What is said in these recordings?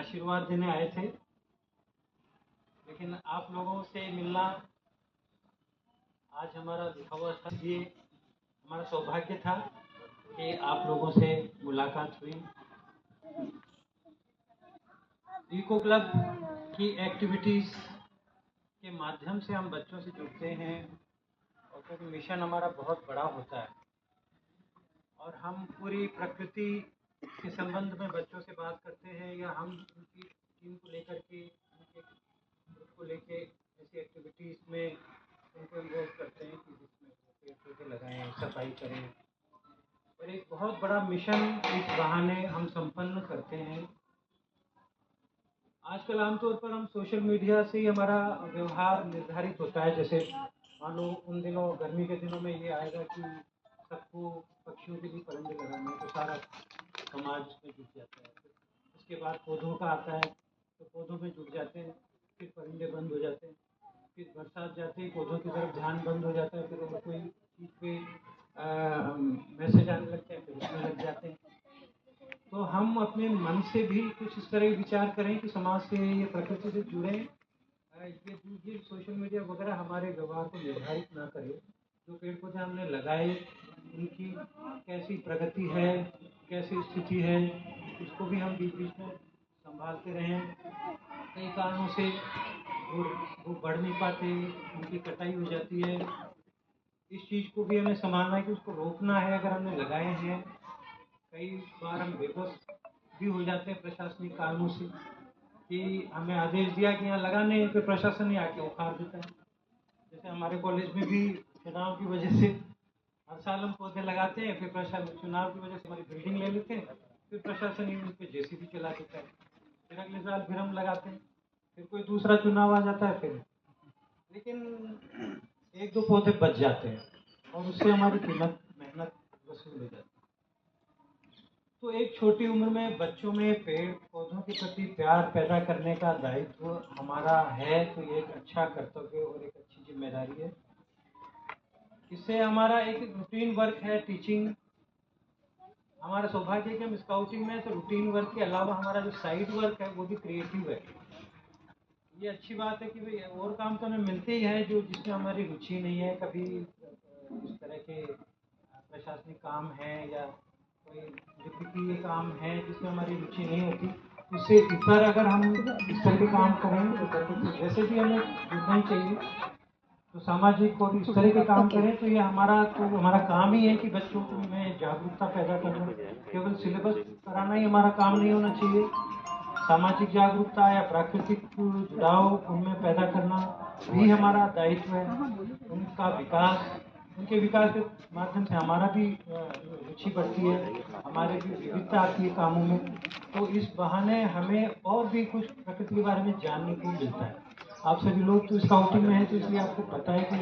आशीर्वाद देने आए थे, लेकिन आप लोगों से मिलना आज हमारा लिखा हुआ था। ये हमारा सौभाग्य था कि आप लोगों से मुलाकात हुई। इको क्लब की एक्टिविटीज़ के माध्यम से हम बच्चों से जुड़ते हैं, और क्योंकि मिशन हमारा बहुत बड़ा होता है और हम पूरी प्रकृति के संबंध में बच्चों से बात करते हैं, या हम उनकी टीम को लेकर के, उनके ग्रुप को लेके ऐसी एक्टिविटीज़ में उनको इन्वॉल्व करते हैं कि जिसमें पेड़ पौधे लगाएं, सफाई करें, और एक बहुत बड़ा मिशन इस बहाने हम संपन्न करते हैं। आजकल आमतौर पर हम सोशल मीडिया से ही हमारा व्यवहार निर्धारित होता है। जैसे मान लो उन दिनों, गर्मी के दिनों में ये आएगा कि सबको पक्षियों के लिए परिंदे लगाने हैं, तो सारा समाज में जुट जाता है। फिर उसके बाद पौधों का आता है, तो पौधों में जुट जाते हैं, फिर परिंदे बंद हो जाते हैं, फिर बरसात जाते ही पौधों की तरफ ध्यान बंद हो जाता है, फिर और कोई चीज़ पे मैसेज आने लगते हैं, फिर उसमें लग जाते हैं। तो हम अपने मन से भी कुछ इस तरह विचार करें कि समाज से, ये प्रकृति से जुड़ें। ये सोशल मीडिया वगैरह हमारे व्यवहार को निर्धारित ना करे। जो पेड़ पौधे हमने लगाए, उनकी कैसी प्रगति है, कैसी स्थिति है, उसको भी हम बीच बीच में संभालते रहें। कई कारणों से वो बढ़ नहीं पाते, उनकी कटाई हो जाती है। इस चीज़ को भी हमें संभालना है कि उसको रोकना है। अगर हमने लगाए हैं, कई बार हम बेबस भी हो जाते हैं प्रशासनिक कारणों से, कि हमें आदेश दिया कि यहाँ लगाने हैं, फिर प्रशासन ही आके उखाड़ देता है। जैसे हमारे कॉलेज में भी चुनाव की वजह से हर साल हम पौधे लगाते हैं, फिर प्रशासन चुनाव की वजह से हमारी बिल्डिंग ले लेते हैं, फिर प्रशासन ही उन पर जेसीबी चला देता है। फिर अगले साल फिर हम लगाते हैं, फिर कोई दूसरा चुनाव आ जाता है, फिर लेकिन एक दो पौधे बच जाते हैं और उससे हमारी कीमत, मेहनत वसूल हो जाती है। तो एक छोटी उम्र में बच्चों में पेड़ पौधों के प्रति प्यार पैदा करने का दायित्व हमारा है, तो ये एक अच्छा कर्तव्य और एक अच्छी जिम्मेदारी है। इससे हमारा एक रूटीन वर्क है, टीचिंग। हमारा सौभाग्य है कि हम स्काउटिंग में, तो रूटीन वर्क के अलावा हमारा जो साइड वर्क है वो भी क्रिएटिव है। ये अच्छी बात है कि भाई और काम तो हमें मिलते ही हैं जो जिसमें हमारी रुचि नहीं है। कभी इस तरह के प्रशासनिक काम है या कोई वित्तीय काम है जिसमें हमारी रुचि नहीं होती, उससे इतर अगर हम इस तरह के काम करें तो वैसे भी हमें जुड़ना ही चाहिए। तो सामाजिक और इस तरह के काम करें, तो ये हमारा काम ही है कि बच्चों में जागरूकता पैदा करना। केवल सिलेबस कराना ही हमारा काम नहीं होना चाहिए। सामाजिक जागरूकता या प्राकृतिक जुड़ाव उनमें पैदा करना भी हमारा दायित्व है। उनका विकास, उनके विकास के माध्यम से हमारा भी रुचि बढ़ती है, हमारे भी विविधता आती है कामों में। तो इस बहाने हमें और भी कुछ प्रकृति के बारे में जानने को मिलता है। आप सभी लोग तो स्काउटिंग में हैं, तो इसलिए आपको पता है कि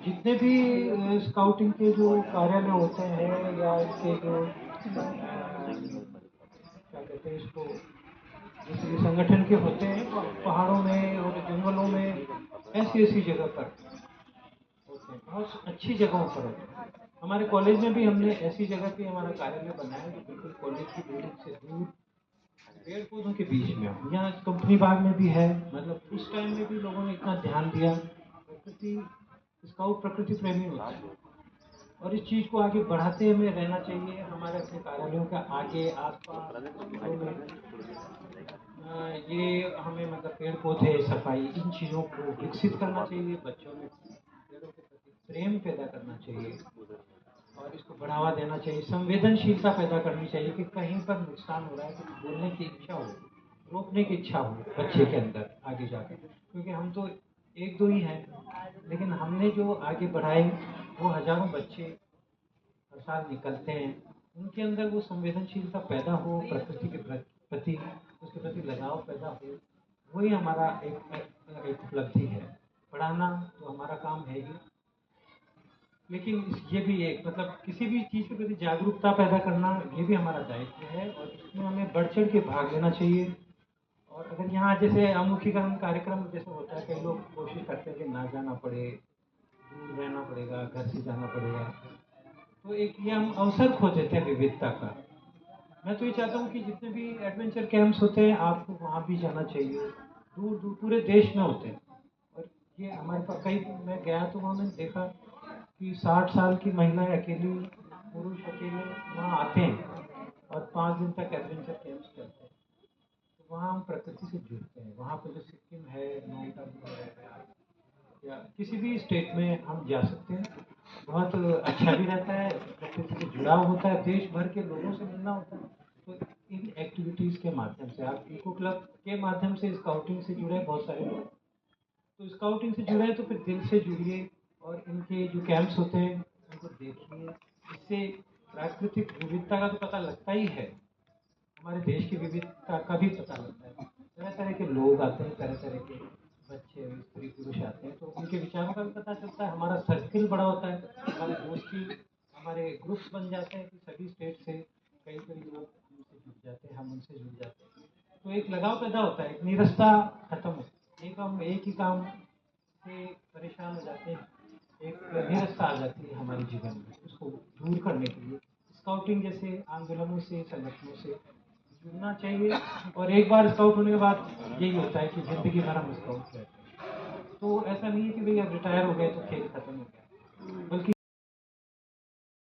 जितने भी स्काउटिंग के जो कार्यालय होते हैं या इसके जो क्या कहते हैं इसको, जैसे संगठन के होते हैं पहाड़ों में और जंगलों में, ऐसी ऐसी जगह पर होते हैं, बहुत अच्छी जगहों पर होते हैं। हमारे कॉलेज में भी हमने ऐसी जगह पे हमारा कार्यालय बनाया जो बिल्कुल कॉलेज की बिल्डिंग से दूर पेड़ पौधों के बीच में हो। यहाँ कंपनी बाग में भी है, मतलब उस टाइम में भी लोगों ने इतना ध्यान दिया। प्रकृति, स्काउट प्रकृति प्रेमी होता है और इस चीज़ को आगे बढ़ाते हमें रहना चाहिए। हमारे अपने कार्यालयों के आगे आसपास स्कूलों में ये हमें मतलब पेड़ पौधे, सफाई, इन चीज़ों को विकसित करना चाहिए। बच्चों में पेड़ों के प्रति प्रेम पैदा करना चाहिए और इसको बढ़ावा देना चाहिए। संवेदनशीलता पैदा करनी चाहिए कि कहीं पर नुकसान हो रहा है तो बोलने की इच्छा हो, रोकने की इच्छा हो बच्चे के अंदर आगे जाकर। क्योंकि हम तो एक दो ही हैं, लेकिन हमने जो आगे बढ़ाए वो हजारों बच्चे हर साल निकलते हैं। उनके अंदर वो संवेदनशीलता पैदा हो, प्रकृति के प्रति, उसके प्रति लगाव पैदा हो, वही हमारा एक उपलब्धि है। पढ़ाना तो हमारा काम है ही, लेकिन ये भी एक मतलब किसी भी चीज़ के प्रति जागरूकता पैदा करना, ये भी हमारा दायित्व है और इसमें हमें बढ़ चढ़ के भाग लेना चाहिए। और अगर यहाँ जैसे अमुखीकरण कार्यक्रम जैसे होता है, कई लोग कोशिश करते हैं कि ना जाना पड़े, दूर रहना पड़ेगा, घर से जाना पड़ेगा, तो एक ये हम अवसर खो देते हैं विविधता का। मैं तो ये चाहता हूँ कि जितने भी एडवेंचर कैंप्स होते हैं आपको वहाँ भी जाना चाहिए। दूर दूर पूरे देश में होते हैं। और ये हमारे पास कई, मैं गया तो वहाँ मैंने देखा कि 60 साल की महिलाएं अकेली, पुरुष अकेले वहाँ आते हैं और 5 दिन तक एडवेंचर कैंप्स करते हैं। तो वहाँ हम प्रकृति से जुड़ते हैं। वहाँ पर जो सिक्किम है, माउंट आबू है, या किसी भी स्टेट में हम जा सकते हैं। बहुत अच्छा भी रहता है, प्रकृति से जुड़ाव होता है, देश भर के लोगों से मिलना होता है। तो इन एक्टिविटीज़ के माध्यम से, आप इको क्लब के माध्यम से स्काउटिंग से जुड़े बहुत सारे लोग, तो स्काउटिंग से जुड़े हैं तो फिर दिल से जुड़िए और इनके जो कैंप्स होते हैं उनको देखिए। इससे प्राकृतिक विविधता का तो पता लगता ही है, हमारे देश की विविधता का भी पता लगता है। तरह तरह के लोग आते हैं, तरह तरह के बच्चे स्त्री पुरुष आते हैं, तो उनके विचारों का भी पता चलता है। हमारा सर्किल बड़ा होता है, हमारी दोस्ती, हमारे ग्रुप्स बन जाते हैं कि सभी स्टेट से कई कई लोग उनसे जुड़ जाते हैं, हम उनसे जुड़ जाते हैं। तो एक लगाव पैदा होता है, एक निरस्ता खत्म होता है। एक ही काम से परेशान हो जाते हैं, एक निरस्ता आ जाती है हमारे जीवन में। उसको दूर करने के लिए स्काउटिंग जैसे आंदोलनों से, संगठनों से जुड़ना चाहिए। और एक बार स्काउट होने के बाद यही होता है कि ज़िंदगी भर हम स्काउट रहते हैं। तो ऐसा नहीं है कि भई अब रिटायर हो गए तो खेल खत्म हो गया।